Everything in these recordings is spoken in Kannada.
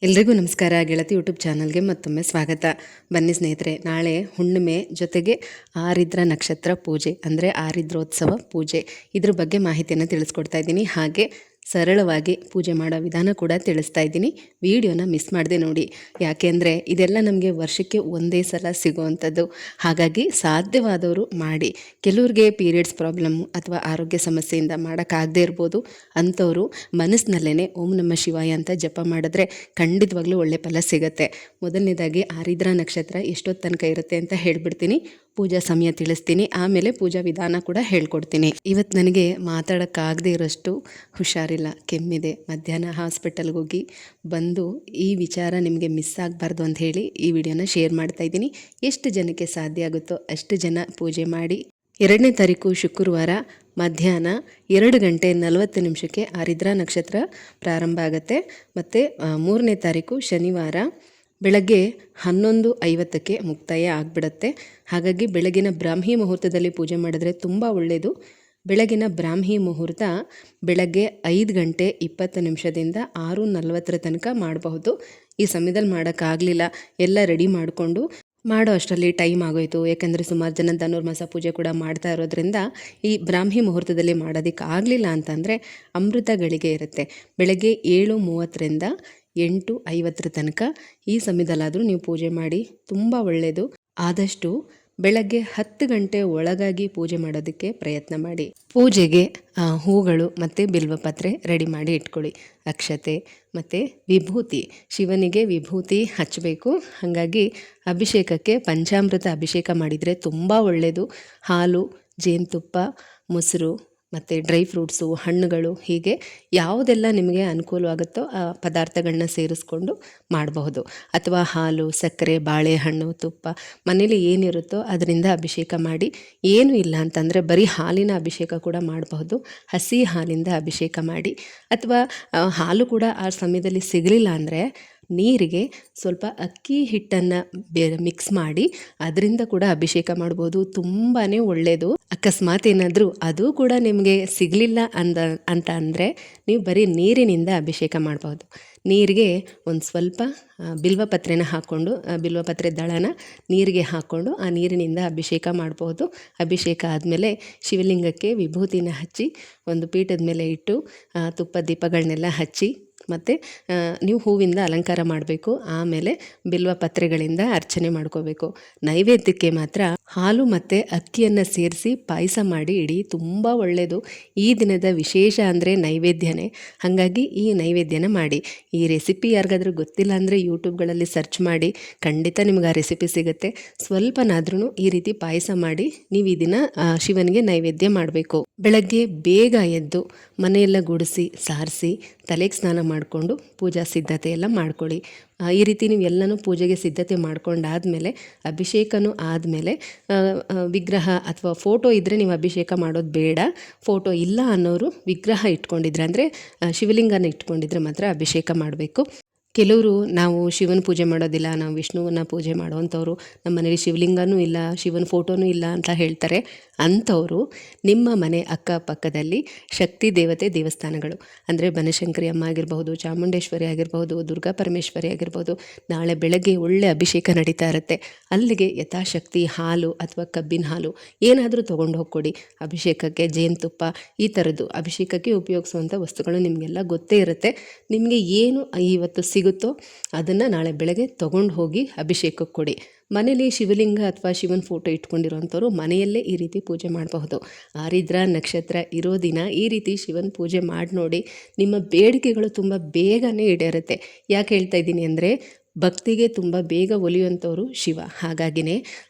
ಎಲ್ರಿಗೂ ನಮಸ್ಕಾರ. ಗೆಳತಿ ಯೂಟ್ಯೂಬ್ ಚಾನಲ್ಗೆ ಮತ್ತೊಮ್ಮೆ ಸ್ವಾಗತ. ಬನ್ನಿ ಸ್ನೇಹಿತರೆ, ನಾಳೆ ಹುಣ್ಣಿಮೆ ಜೊತೆಗೆ ಆರಿದ್ರ ನಕ್ಷತ್ರ ಪೂಜೆ ಅಂದರೆ ಆರಿದ್ರೋತ್ಸವ ಪೂಜೆ, ಇದ್ರ ಬಗ್ಗೆ ಮಾಹಿತಿಯನ್ನು ತಿಳಿಸ್ಕೊಡ್ತಾ ಇದ್ದೀನಿ. ಹಾಗೆ ಸರಳವಾಗಿ ಪೂಜೆ ಮಾಡೋ ವಿಧಾನ ಕೂಡ ತಿಳಿಸ್ತಾ ಇದ್ದೀನಿ. ವಿಡಿಯೋನ ಮಿಸ್ ಮಾಡದೆ ನೋಡಿ, ಯಾಕೆಂದರೆ ಇದೆಲ್ಲ ನಮಗೆ ವರ್ಷಕ್ಕೆ ಒಂದೇ ಸಲ ಸಿಗುವಂಥದ್ದು. ಹಾಗಾಗಿ ಸಾಧ್ಯವಾದವರು ಮಾಡಿ. ಕೆಲವ್ರಿಗೆ ಪೀರಿಯಡ್ಸ್ ಪ್ರಾಬ್ಲಮ್ ಅಥವಾ ಆರೋಗ್ಯ ಸಮಸ್ಯೆಯಿಂದ ಮಾಡೋಕ್ಕಾಗದೇ ಇರ್ಬೋದು. ಅಂಥವರು ಮನಸ್ಸಿನಲ್ಲೇ ಓಂ ನಮಃ ಶಿವಾಯ ಅಂತ ಜಪ ಮಾಡಿದ್ರೆ ಖಂಡಿತವಾಗ್ಲೂ ಒಳ್ಳೆ ಫಲ ಸಿಗುತ್ತೆ. ಮೊದಲನೇದಾಗಿ ಆರಿದ್ರ ನಕ್ಷತ್ರ ಎಷ್ಟೊತ್ತು ತನಕ ಇರುತ್ತೆ ಅಂತ ಹೇಳ್ಬಿಡ್ತೀನಿ, ಪೂಜಾ ಸಮಯ ತಿಳಿಸ್ತೀನಿ, ಆಮೇಲೆ ಪೂಜಾ ವಿಧಾನ ಕೂಡ ಹೇಳ್ಕೊಡ್ತೀನಿ. ಇವತ್ತು ನನಗೆ ಮಾತಾಡೋಕ್ಕಾಗದೇ ಇರೋಷ್ಟು ಹುಷಾರಿಲ್ಲ, ಕೆಮ್ಮಿದೆ. ಮಧ್ಯಾಹ್ನ ಹಾಸ್ಪಿಟಲ್ಗೆ ಹೋಗಿ ಬಂದು ಈ ವಿಚಾರ ನಿಮಗೆ ಮಿಸ್ ಆಗಬಾರ್ದು ಅಂತ ಹೇಳಿ ಈ ವಿಡಿಯೋನ ಶೇರ್ ಮಾಡ್ತಾ ಇದ್ದೀನಿ. ಎಷ್ಟು ಜನಕ್ಕೆ ಸಾಧ್ಯ ಆಗುತ್ತೋ ಅಷ್ಟು ಜನ ಪೂಜೆ ಮಾಡಿ. 2ನೇ ತಾರೀಕು ಶುಕ್ರವಾರ ಮಧ್ಯಾಹ್ನ 2:40 ಆರಿದ್ರ ನಕ್ಷತ್ರ ಪ್ರಾರಂಭ ಆಗುತ್ತೆ. ಮತ್ತು 3ನೇ ತಾರೀಕು ಶನಿವಾರ ಬೆಳಗ್ಗೆ 11:50 ಮುಕ್ತಾಯ ಆಗಿಬಿಡುತ್ತೆ. ಹಾಗಾಗಿ ಬೆಳಗಿನ ಬ್ರಾಹ್ಮಿ ಮುಹೂರ್ತದಲ್ಲಿ ಪೂಜೆ ಮಾಡಿದ್ರೆ ತುಂಬ ಒಳ್ಳೆಯದು. ಬೆಳಗಿನ ಬ್ರಾಹ್ಮಿ ಮುಹೂರ್ತ ಬೆಳಗ್ಗೆ 5:20 6:40 ತನಕ ಮಾಡಬಹುದು. ಈ ಸಮಯದಲ್ಲಿ ಮಾಡೋಕ್ಕಾಗಲಿಲ್ಲ, ಎಲ್ಲ ರೆಡಿ ಮಾಡಿಕೊಂಡು ಮಾಡೋ ಅಷ್ಟರಲ್ಲಿ ಟೈಮ್ ಆಗೋಯಿತು. ಯಾಕೆಂದರೆ ಸುಮಾರು ಜನ ಧನುರ್ಮಾಸ ಪೂಜೆ ಕೂಡ ಮಾಡ್ತಾ ಇರೋದ್ರಿಂದ ಈ ಬ್ರಾಹ್ಮಿ ಮುಹೂರ್ತದಲ್ಲಿ ಮಾಡೋದಕ್ಕೆ ಆಗಲಿಲ್ಲ ಅಂತಂದರೆ ಅಮೃತ ಗಳಿಗೆ ಇರುತ್ತೆ. ಬೆಳಗ್ಗೆ 7:30 8:50 ತನಕ ಈ ಸಮಯದಲ್ಲಾದರೂ ನೀವು ಪೂಜೆ ಮಾಡಿ, ತುಂಬ ಒಳ್ಳೆಯದು. ಆದಷ್ಟು ಬೆಳಗ್ಗೆ 10 ಗಂಟೆ ಒಳಗಾಗಿ ಪೂಜೆ ಮಾಡೋದಕ್ಕೆ ಪ್ರಯತ್ನ ಮಾಡಿ. ಪೂಜೆಗೆ ಹೂಗಳು ಮತ್ತು ಬಿಲ್ವಪತ್ರೆ ರೆಡಿ ಮಾಡಿ ಇಟ್ಕೊಳ್ಳಿ. ಅಕ್ಷತೆ ಮತ್ತು ವಿಭೂತಿ, ಶಿವನಿಗೆ ವಿಭೂತಿ ಹಚ್ಚಬೇಕು. ಹಾಗಾಗಿ ಅಭಿಷೇಕಕ್ಕೆ ಪಂಚಾಮೃತ ಅಭಿಷೇಕ ಮಾಡಿದರೆ ತುಂಬ ಒಳ್ಳೆಯದು. ಹಾಲು, ಜೇನುತುಪ್ಪ, ಮೊಸರು ಮತ್ತು ಡ್ರೈ ಫ್ರೂಟ್ಸು, ಹಣ್ಣುಗಳು, ಹೀಗೆ ಯಾವುದೆಲ್ಲ ನಿಮಗೆ ಅನುಕೂಲವಾಗುತ್ತೋ ಆ ಪದಾರ್ಥಗಳನ್ನ ಸೇರಿಸ್ಕೊಂಡು ಮಾಡಬಹುದು. ಅಥವಾ ಹಾಲು, ಸಕ್ಕರೆ, ಬಾಳೆಹಣ್ಣು, ತುಪ್ಪ, ಮನೇಲಿ ಏನಿರುತ್ತೋ ಅದರಿಂದ ಅಭಿಷೇಕ ಮಾಡಿ. ಏನೂ ಇಲ್ಲ ಅಂತಂದರೆ ಬರೀ ಹಾಲಿನ ಅಭಿಷೇಕ ಕೂಡ ಮಾಡಬಹುದು. ಹಸಿ ಹಾಲಿಂದ ಅಭಿಷೇಕ ಮಾಡಿ. ಅಥವಾ ಹಾಲು ಕೂಡ ಆ ಸಮಯದಲ್ಲಿ ಸಿಗಲಿಲ್ಲ ಅಂದರೆ ನೀರಿಗೆ ಸ್ವಲ್ಪ ಅಕ್ಕಿ ಹಿಟ್ಟನ್ನು ಮಿಕ್ಸ್ ಮಾಡಿ ಅದರಿಂದ ಕೂಡ ಅಭಿಷೇಕ ಮಾಡ್ಬೋದು. ತುಂಬಾ ಒಳ್ಳೆಯದು. ಅಕಸ್ಮಾತ್ ಏನಾದರೂ ಅದು ಕೂಡ ನಿಮಗೆ ಸಿಗಲಿಲ್ಲ ಅಂತ ಅಂದರೆ ನೀವು ಬರೀ ನೀರಿನಿಂದ ಅಭಿಷೇಕ ಮಾಡ್ಬೋದು. ನೀರಿಗೆ ಒಂದು ಸ್ವಲ್ಪ ಬಿಲ್ವಪತ್ರೆನ ಹಾಕ್ಕೊಂಡು, ಬಿಲ್ವಪತ್ರೆ ದಳನ ನೀರಿಗೆ ಹಾಕ್ಕೊಂಡು ಆ ನೀರಿನಿಂದ ಅಭಿಷೇಕ ಮಾಡ್ಬೋದು. ಅಭಿಷೇಕ ಆದಮೇಲೆ ಶಿವಲಿಂಗಕ್ಕೆ ವಿಭೂತಿನ ಹಚ್ಚಿ ಒಂದು ಪೀಠದ ಮೇಲೆ ಇಟ್ಟು ತುಪ್ಪ ದೀಪಗಳನ್ನೆಲ್ಲ ಹಚ್ಚಿ, ಮತ್ತು ನೀವು ಹೂವಿಂದ ಅಲಂಕಾರ ಮಾಡಬೇಕು. ಆಮೇಲೆ ಬಿಲ್ವಪತ್ರೆಗಳಿಂದ ಅರ್ಚನೆ ಮಾಡ್ಕೋಬೇಕು. ನೈವೇದ್ಯಕ್ಕೆ ಮಾತ್ರ ಹಾಲು ಮತ್ತು ಅಕ್ಕಿಯನ್ನು ಸೇರಿಸಿ ಪಾಯಸ ಮಾಡಿ ಇಡಿ, ತುಂಬ ಒಳ್ಳೆಯದು. ಈ ದಿನದ ವಿಶೇಷ ಅಂದರೆ ನೈವೇದ್ಯನೇ. ಹಾಗಾಗಿ ಈ ನೈವೇದ್ಯನ ಮಾಡಿ. ಈ ರೆಸಿಪಿ ಯಾರಿಗಾದ್ರೂ ಗೊತ್ತಿಲ್ಲ ಅಂದರೆ ಯೂಟ್ಯೂಬ್ಗಳಲ್ಲಿ ಸರ್ಚ್ ಮಾಡಿ, ಖಂಡಿತ ನಿಮ್ಗೆ ಆ ರೆಸಿಪಿ ಸಿಗುತ್ತೆ. ಸ್ವಲ್ಪನಾದ್ರೂ ಈ ರೀತಿ ಪಾಯಸ ಮಾಡಿ ನೀವು ಈ ದಿನ ಶಿವನಿಗೆ ನೈವೇದ್ಯ ಮಾಡಬೇಕು. ಬೆಳಗ್ಗೆ ಬೇಗ ಎದ್ದು ಮನೆಯೆಲ್ಲ ಗುಡಿಸಿ ಸಾರಿಸಿ ತಲೆಗೆ ಸ್ನಾನ ಮಾಡಿಕೊಂಡು ಪೂಜಾ ಸಿದ್ಧತೆ ಎಲ್ಲ ಮಾಡ್ಕೊಳ್ಳಿ. ಈ ರೀತಿ ನೀವು ಎಲ್ಲನೂ ಪೂಜೆಗೆ ಸಿದ್ಧತೆ ಮಾಡ್ಕೊಂಡಾದಮೇಲೆ ಅಭಿಷೇಕನೂ ಆದಮೇಲೆ ವಿಗ್ರಹ ಅಥವಾ ಫೋಟೋ ಇದ್ದರೆ ನೀವು ಅಭಿಷೇಕ ಮಾಡೋದು ಬೇಡ. ಫೋಟೋ ಇಲ್ಲ ಅನ್ನೋರು ವಿಗ್ರಹ ಇಟ್ಕೊಂಡಿದ್ರೆ ಅಂದರೆ ಶಿವಲಿಂಗನ ಇಟ್ಕೊಂಡಿದ್ರೆ ಮಾತ್ರ ಅಭಿಷೇಕ ಮಾಡಬೇಕು. ಕೆಲವರು ನಾವು ಶಿವನ ಪೂಜೆ ಮಾಡೋದಿಲ್ಲ, ನಾವು ವಿಷ್ಣುವನ್ನ ಪೂಜೆ ಮಾಡೋವಂಥವ್ರು, ನಮ್ಮ ಮನೇಲಿ ಶಿವಲಿಂಗನೂ ಇಲ್ಲ, ಶಿವನ ಫೋಟೋನೂ ಇಲ್ಲ ಅಂತ ಹೇಳ್ತಾರೆ. ಅಂಥವರು ನಿಮ್ಮ ಮನೆ ಅಕ್ಕಪಕ್ಕದಲ್ಲಿ ಶಕ್ತಿ ದೇವತೆ ದೇವಸ್ಥಾನಗಳು ಅಂದರೆ ಬನಶಂಕರಿ ಅಮ್ಮ ಆಗಿರಬಹುದು, ಚಾಮುಂಡೇಶ್ವರಿ ಆಗಿರಬಹುದು, ದುರ್ಗಾ ಪರಮೇಶ್ವರಿ ಆಗಿರ್ಬೋದು, ನಾಳೆ ಬೆಳಗ್ಗೆ ಒಳ್ಳೆ ಅಭಿಷೇಕ ನಡೀತಾ ಇರುತ್ತೆ. ಅಲ್ಲಿಗೆ ಯಥಾಶಕ್ತಿ ಹಾಲು ಅಥವಾ ಕಬ್ಬಿನ ಹಾಲು ಏನಾದರೂ ತೊಗೊಂಡು ಹೋಗ್ಕೊಡಿ. ಅಭಿಷೇಕಕ್ಕೆ ಜೇನುತುಪ್ಪ, ಈ ಥರದ್ದು ಅಭಿಷೇಕಕ್ಕೆ ಉಪಯೋಗಿಸುವಂಥ ವಸ್ತುಗಳು ನಿಮಗೆಲ್ಲ ಗೊತ್ತೇ ಇರುತ್ತೆ. ನಿಮಗೆ ಏನು ಇವತ್ತು ಸಿಗುತ್ತೋ ಅದನ್ನು ನಾಳೆ ಬೆಳಗ್ಗೆ ತೊಗೊಂಡು ಹೋಗಿ ಅಭಿಷೇಕಕ್ಕೆ ಕೊಡಿ. ಮನೇಲಿ ಶಿವಲಿಂಗ ಅಥವಾ ಶಿವನ ಫೋಟೋ ಇಟ್ಕೊಂಡಿರೋವಂಥವ್ರು ಮನೆಯಲ್ಲೇ ಈ ರೀತಿ ಪೂಜೆ ಮಾಡಬಹುದು. ಆರಿದ್ರ ನಕ್ಷತ್ರ ಇರೋ ದಿನ ಈ ರೀತಿ ಶಿವನ ಪೂಜೆ ಮಾಡಿ ನೋಡಿ, ನಿಮ್ಮ ಬೇಡಿಕೆಗಳು ತುಂಬ ಬೇಗನೆ ಈಡೇರುತ್ತೆ. ಯಾಕೆ ಹೇಳ್ತಾ ಇದ್ದೀನಿ ಅಂದರೆ ಭಕ್ತಿಗೆ ತುಂಬ ಬೇಗ ಒಲಿಯುವಂಥವ್ರು ಶಿವ. ಹಾಗಾಗಿನೇ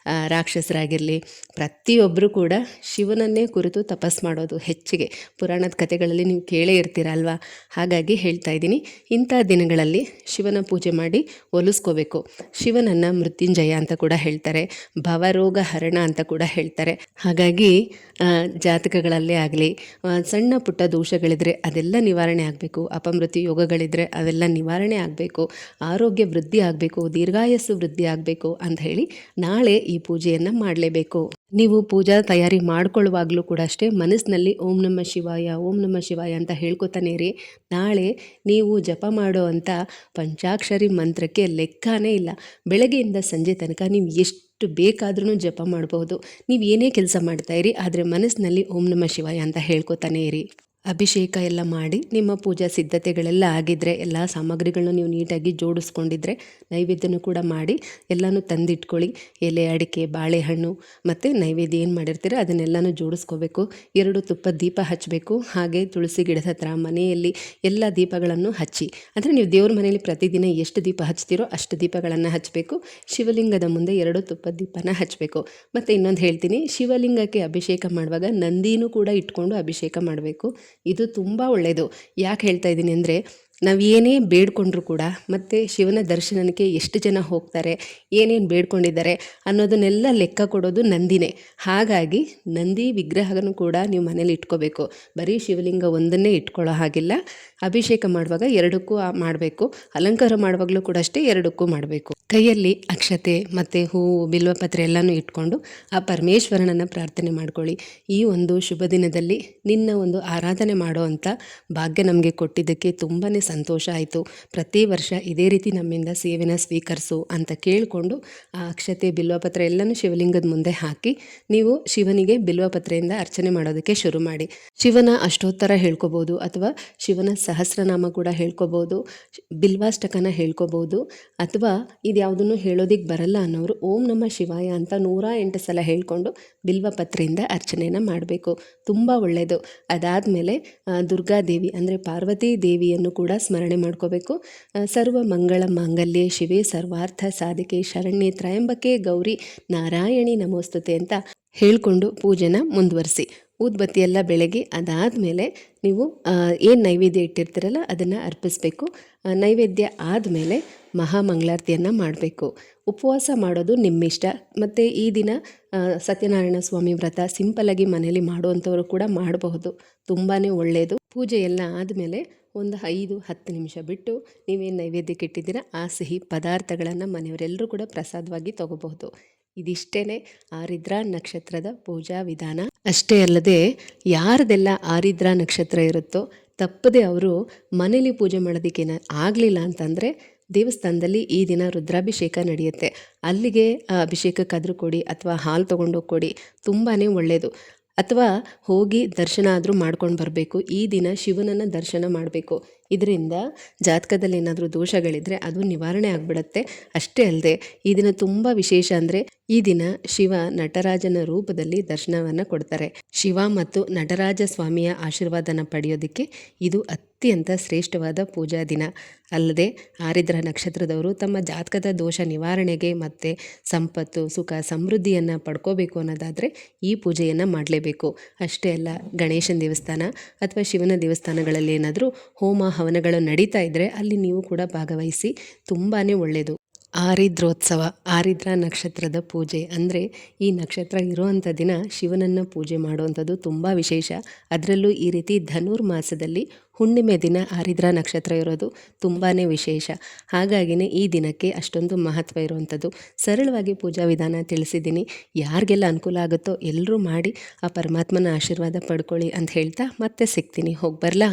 ರಾಕ್ಷಸರಾಗಿರಲಿ ಪ್ರತಿಯೊಬ್ಬರು ಕೂಡ ಶಿವನನ್ನೇ ಕುರಿತು ತಪಸ್ಸು ಮಾಡೋದು ಹೆಚ್ಚಿಗೆ. ಪುರಾಣದ ಕಥೆಗಳಲ್ಲಿ ನೀವು ಕೇಳೇ ಇರ್ತೀರ ಅಲ್ವಾ? ಹಾಗಾಗಿ ಹೇಳ್ತಾ ಇದ್ದೀನಿ, ಇಂಥ ದಿನಗಳಲ್ಲಿ ಶಿವನ ಪೂಜೆ ಮಾಡಿ ಒಲಿಸ್ಕೋಬೇಕು. ಶಿವನನ್ನು ಮೃತ್ಯುಂಜಯ ಅಂತ ಕೂಡ ಹೇಳ್ತಾರೆ, ಭವರೋಗ ಹರಣ ಅಂತ ಕೂಡ ಹೇಳ್ತಾರೆ. ಹಾಗಾಗಿ ಜಾತಕಗಳಲ್ಲೇ ಆಗಲಿ ಸಣ್ಣ ಪುಟ್ಟ ದೋಷಗಳಿದ್ರೆ ಅದೆಲ್ಲ ನಿವಾರಣೆ ಆಗಬೇಕು. ಅಪಮೃತ್ಯು ಯೋಗಗಳಿದ್ರೆ ಅವೆಲ್ಲ ನಿವಾರಣೆ ಆಗಬೇಕು. ಆರೋಗ್ಯ ವೃದ್ಧಿ ವೃದ್ಧಿ ಆಗಬೇಕು, ದೀರ್ಘಾಯಸ್ಸು ವೃದ್ಧಿ ಆಗಬೇಕು ಅಂತ ಹೇಳಿ ನಾಳೆ ಈ ಪೂಜೆಯನ್ನು ಮಾಡಲೇಬೇಕು. ನೀವು ಪೂಜಾ ತಯಾರಿ ಮಾಡ್ಕೊಳ್ಳುವಾಗಲೂ ಕೂಡ ಅಷ್ಟೇ ಮನಸ್ಸಿನಲ್ಲಿ ಓಂ ನಮಃ ಶಿವಾಯ ಓಂ ನಮಃ ಶಿವಾಯ ಅಂತ ಹೇಳ್ಕೊತಾನೆ ಇರಿ. ನಾಳೆ ನೀವು ಜಪ ಮಾಡೋ ಅಂಥ ಪಂಚಾಕ್ಷರಿ ಮಂತ್ರಕ್ಕೆ ಲೆಕ್ಕನೇ ಇಲ್ಲ. ಬೆಳಗ್ಗೆಯಿಂದ ಸಂಜೆ ತನಕ ನೀವು ಎಷ್ಟು ಬೇಕಾದ್ರೂ ಜಪ ಮಾಡ್ಬೋದು. ನೀವು ಏನೇ ಕೆಲಸ ಮಾಡ್ತಾಯಿರಿ, ಆದರೆ ಮನಸ್ಸಿನಲ್ಲಿ ಓಂ ನಮಃ ಶಿವಾಯ ಅಂತ ಹೇಳ್ಕೊತಾನೆ ಇರಿ. ಅಭಿಷೇಕ ಎಲ್ಲ ಮಾಡಿ ನಿಮ್ಮ ಪೂಜಾ ಸಿದ್ಧತೆಗಳೆಲ್ಲ ಆಗಿದ್ದರೆ, ಎಲ್ಲ ಸಾಮಗ್ರಿಗಳನ್ನ ನೀವು ನೀಟಾಗಿ ಜೋಡಿಸ್ಕೊಂಡಿದ್ರೆ, ನೈವೇದ್ಯನೂ ಕೂಡ ಮಾಡಿ ಎಲ್ಲನೂ ತಂದಿಟ್ಕೊಳ್ಳಿ. ಎಲೆ, ಅಡಿಕೆ, ಬಾಳೆಹಣ್ಣು ಮತ್ತು ನೈವೇದ್ಯ ಏನು ಮಾಡಿರ್ತೀರ ಅದನ್ನೆಲ್ಲನೂ ಜೋಡಿಸ್ಕೋಬೇಕು. 2 ತುಪ್ಪದ ದೀಪ ಹಚ್ಚಬೇಕು. ಹಾಗೆ ತುಳಸಿ ಗಿಡದ ಹತ್ರ ಮನೆಯಲ್ಲಿ ಎಲ್ಲ ದೀಪಗಳನ್ನು ಹಚ್ಚಿ, ಅಂದರೆ ನೀವು ದೇವ್ರ ಮನೆಯಲ್ಲಿ ಪ್ರತಿದಿನ ಎಷ್ಟು ದೀಪ ಹಚ್ತೀರೋ ಅಷ್ಟು ದೀಪಗಳನ್ನು ಹಚ್ಚಬೇಕು. ಶಿವಲಿಂಗದ ಮುಂದೆ 2 ತುಪ್ಪದ ದೀಪನ ಹಚ್ಚಬೇಕು. ಮತ್ತು ಇನ್ನೊಂದು ಹೇಳ್ತೀನಿ, ಶಿವಲಿಂಗಕ್ಕೆ ಅಭಿಷೇಕ ಮಾಡುವಾಗ ನಂದಿನೂ ಕೂಡ ಇಟ್ಕೊಂಡು ಅಭಿಷೇಕ ಮಾಡಬೇಕು. ಇದು ತುಂಬ ಒಳ್ಳೆಯದು. ಯಾಕೆ ಹೇಳ್ತಾ ಇದ್ದೀನಿ ಅಂದರೆ, ನಾವು ಏನೇ ಬೇಡ್ಕೊಂಡ್ರೂ ಕೂಡ ಮತ್ತು ಶಿವನ ದರ್ಶನಕ್ಕೆ ಎಷ್ಟು ಜನ ಹೋಗ್ತಾರೆ, ಏನೇನು ಬೇಡ್ಕೊಂಡಿದ್ದಾರೆ ಅನ್ನೋದನ್ನೆಲ್ಲ ಲೆಕ್ಕ ಕೊಡೋದು ನಂದಿನೇ. ಹಾಗಾಗಿ ನಂದಿ ವಿಗ್ರಹನೂ ಕೂಡ ನೀವು ಮನೇಲಿ ಇಟ್ಕೋಬೇಕು. ಬರೀ ಶಿವಲಿಂಗ ಒಂದನ್ನೇ ಇಟ್ಕೊಳ್ಳೋ ಹಾಗಿಲ್ಲ. ಅಭಿಷೇಕ ಮಾಡುವಾಗ 2ಕ್ಕೂ ಮಾಡಬೇಕು. ಅಲಂಕಾರ ಮಾಡುವಾಗಲೂ ಕೂಡ ಅಷ್ಟೇ 2ಕ್ಕೂ ಮಾಡಬೇಕು. ಕೈಯಲ್ಲಿ ಅಕ್ಷತೆ ಮತ್ತು ಹೂವು, ಬಿಲ್ವಪತ್ರೆ ಎಲ್ಲನೂ ಇಟ್ಕೊಂಡು ಆ ಪರಮೇಶ್ವರನನ್ನು ಪ್ರಾರ್ಥನೆ ಮಾಡ್ಕೊಳ್ಳಿ. ಈ ಒಂದು ಶುಭ ದಿನದಲ್ಲಿ ನಿನ್ನ ಒಂದು ಆರಾಧನೆ ಮಾಡೋ ಅಂಥ ಭಾಗ್ಯ ನಮಗೆ ಕೊಟ್ಟಿದ್ದಕ್ಕೆ ತುಂಬಾ ಸಂತೋಷ ಆಯಿತು. ಪ್ರತಿ ವರ್ಷ ಇದೇ ರೀತಿ ನಮ್ಮಿಂದ ಸೇವೆನ ಸ್ವೀಕರಿಸು ಅಂತ ಕೇಳಿಕೊಂಡು ಆ ಅಕ್ಷತೆ, ಬಿಲ್ವಪತ್ರೆ ಎಲ್ಲನೂ ಶಿವಲಿಂಗದ ಮುಂದೆ ಹಾಕಿ ನೀವು ಶಿವನಿಗೆ ಬಿಲ್ವಪತ್ರೆಯಿಂದ ಅರ್ಚನೆ ಮಾಡೋದಕ್ಕೆ ಶುರು ಮಾಡಿ. ಶಿವನ ಅಷ್ಟೋತ್ತರ ಹೇಳ್ಕೊಬೋದು, ಅಥವಾ ಶಿವನ ಸಹಸ್ರನಾಮ ಕೂಡ ಹೇಳ್ಕೊಬೋದು, ಬಿಲ್ವಾಷ್ಟಕನ ಹೇಳ್ಕೊಬೋದು, ಅಥವಾ ಇದ್ಯಾವುದನ್ನು ಹೇಳೋದಿಕ್ಕೆ ಬರಲ್ಲ ಅನ್ನೋರು ಓಂ ನಮಃ ಶಿವಾಯ ಅಂತ 108 ಸಲ ಹೇಳ್ಕೊಂಡು ಬಿಲ್ವಪತ್ರೆಯಿಂದ ಅರ್ಚನೆಯನ್ನು ಮಾಡಬೇಕು. ತುಂಬ ಒಳ್ಳೆಯದು. ಅದಾದಮೇಲೆ ದುರ್ಗಾದೇವಿ ಅಂದರೆ ಪಾರ್ವತಿ ದೇವಿಯನ್ನು ಕೂಡ ಸ್ಮರಣೆ ಮಾಡ್ಕೋಬೇಕು. ಸರ್ವ ಮಂಗಳ ಮಾಂಗಲ್ಯೆ ಶಿವೆ ಸರ್ವಾರ್ಥ ಸಾಧಿಕೆ ಶರಣ್ಯೆ ತ್ರಯಂಬಕೆ ಗೌರಿ ನಾರಾಯಣಿ ನಮೋಸ್ತುತೆ ಅಂತ ಹೇಳ್ಕೊಂಡು ಪೂಜೆನ ಮುಂದುವರಿಸಿ. ಊದ್ಬತ್ತಿ ಎಲ್ಲ ಬೆಳಗ್ಗೆ ಅದಾದಮೇಲೆ ನೀವು ಏನು ನೈವೇದ್ಯ ಇಟ್ಟಿರ್ತೀರಲ್ಲ ಅದನ್ನು ಅರ್ಪಿಸಬೇಕು. ನೈವೇದ್ಯ ಆದಮೇಲೆ ಮಹಾಮಂಗಳಾರತಿಯನ್ನು ಮಾಡಬೇಕು. ಉಪವಾಸ ಮಾಡೋದು ನಿಮ್ಮಿಷ್ಟ. ಮತ್ತು ಈ ದಿನ ಸತ್ಯನಾರಾಯಣ ಸ್ವಾಮಿ ವ್ರತ ಸಿಂಪಲ್ಲಾಗಿ ಮನೇಲಿ ಮಾಡುವಂಥವರು ಕೂಡ ಮಾಡಬಹುದು. ತುಂಬಾ ಒಳ್ಳೆಯದು. ಪೂಜೆ ಎಲ್ಲ ಆದಮೇಲೆ ಒಂದು 5-10 ನಿಮಿಷ ಬಿಟ್ಟು ನೀವೇನು ನೈವೇದ್ಯಕ್ಕೆ ಇಟ್ಟಿದ್ದೀರ ಆ ಸಿಹಿ ಪದಾರ್ಥಗಳನ್ನು ಮನೆಯವರೆಲ್ಲರೂ ಕೂಡ ಪ್ರಸಾದವಾಗಿ ತಗೋಬಹುದು. ಇದಿಷ್ಟೇ ಆರಿದ್ರ ನಕ್ಷತ್ರದ ಪೂಜಾ ವಿಧಾನ. ಅಷ್ಟೇ ಅಲ್ಲದೆ ಯಾರದೆಲ್ಲ ಆರಿದ್ರ ನಕ್ಷತ್ರ ಇರುತ್ತೋ ತಪ್ಪದೆ ಅವರು ಮನೇಲಿ ಪೂಜೆ ಮಾಡೋದಕ್ಕೇನ ಆಗಲಿಲ್ಲ ಅಂತಂದರೆ ದೇವಸ್ಥಾನದಲ್ಲಿ ಈ ದಿನ ರುದ್ರಾಭಿಷೇಕ ನಡೆಯುತ್ತೆ. ಅಲ್ಲಿಗೆ ಅಭಿಷೇಕಕ್ಕಾದರೂ ಕೊಡಿ, ಅಥವಾ ಹಾಲು ತೊಗೊಂಡೋಗಿ ಕೊಡಿ. ತುಂಬಾ ಒಳ್ಳೆಯದು. ಅಥವಾ ಹೋಗಿ ದರ್ಶನ ಆದರೂ ಮಾಡ್ಕೊಂಡು ಬರಬೇಕು. ಈ ದಿನ ಶಿವನನ್ನು ದರ್ಶನ ಮಾಡಬೇಕು. ಇದರಿಂದ ಜಾತಕದಲ್ಲಿ ಏನಾದರೂ ದೋಷಗಳಿದ್ದರೆ ಅದು ನಿವಾರಣೆ ಆಗಿಬಿಡುತ್ತೆ. ಅಷ್ಟೇ ಅಲ್ಲದೆ ಈ ದಿನ ತುಂಬ ವಿಶೇಷ ಅಂದರೆ, ಈ ದಿನ ಶಿವ ನಟರಾಜನ ರೂಪದಲ್ಲಿ ದರ್ಶನವನ್ನು ಕೊಡ್ತಾರೆ. ಶಿವ ಮತ್ತು ನಟರಾಜ ಸ್ವಾಮಿಯ ಆಶೀರ್ವಾದನ ಪಡೆಯೋದಕ್ಕೆ ಇದು ಅತ್ಯಂತ ಶ್ರೇಷ್ಠವಾದ ಪೂಜಾ ದಿನ. ಅಲ್ಲದೆ ಆರಿದ್ರ ನಕ್ಷತ್ರದವರು ತಮ್ಮ ಜಾತಕದ ದೋಷ ನಿವಾರಣೆಗೆ ಮತ್ತು ಸಂಪತ್ತು, ಸುಖ, ಸಮೃದ್ಧಿಯನ್ನು ಪಡ್ಕೋಬೇಕು ಅನ್ನೋದಾದರೆ ಈ ಪೂಜೆಯನ್ನು ಮಾಡಲೇಬೇಕು. ಅಷ್ಟೇ ಅಲ್ಲ, ಗಣೇಶನ ದೇವಸ್ಥಾನ ಅಥವಾ ಶಿವನ ದೇವಸ್ಥಾನಗಳಲ್ಲಿ ಏನಾದರೂ ಹೋಮ ಹವನಗಳು ನಡೀತಾ ಇದ್ದರೆ ಅಲ್ಲಿ ನೀವು ಕೂಡ ಭಾಗವಹಿಸಿ. ತುಂಬಾ ಒಳ್ಳೆಯದು. ಆರಿದ್ರೋತ್ಸವ, ಆರಿದ್ರ ನಕ್ಷತ್ರದ ಪೂಜೆ ಅಂದರೆ ಈ ನಕ್ಷತ್ರ ಇರುವಂಥ ದಿನ ಶಿವನನ್ನು ಪೂಜೆ ಮಾಡುವಂಥದ್ದು ತುಂಬ ವಿಶೇಷ. ಅದರಲ್ಲೂ ಈ ರೀತಿ ಧನುರ್ಮಾಸದಲ್ಲಿ ಹುಣ್ಣಿಮೆ ದಿನ ಆರಿದ್ರ ನಕ್ಷತ್ರ ಇರೋದು ತುಂಬಾ ವಿಶೇಷ. ಹಾಗಾಗಿನೇ ಈ ದಿನಕ್ಕೆ ಅಷ್ಟೊಂದು ಮಹತ್ವ ಇರುವಂಥದ್ದು. ಸರಳವಾಗಿ ಪೂಜಾ ವಿಧಾನ ತಿಳಿಸಿದ್ದೀನಿ. ಯಾರಿಗೆಲ್ಲ ಅನುಕೂಲ ಆಗುತ್ತೋ ಎಲ್ಲರೂ ಮಾಡಿ ಆ ಪರಮಾತ್ಮನ ಆಶೀರ್ವಾದ ಪಡ್ಕೊಳ್ಳಿ ಅಂತ ಹೇಳ್ತಾ ಮತ್ತೆ ಸಿಗ್ತೀನಿ. ಹೋಗಿ ಬರಲಾ?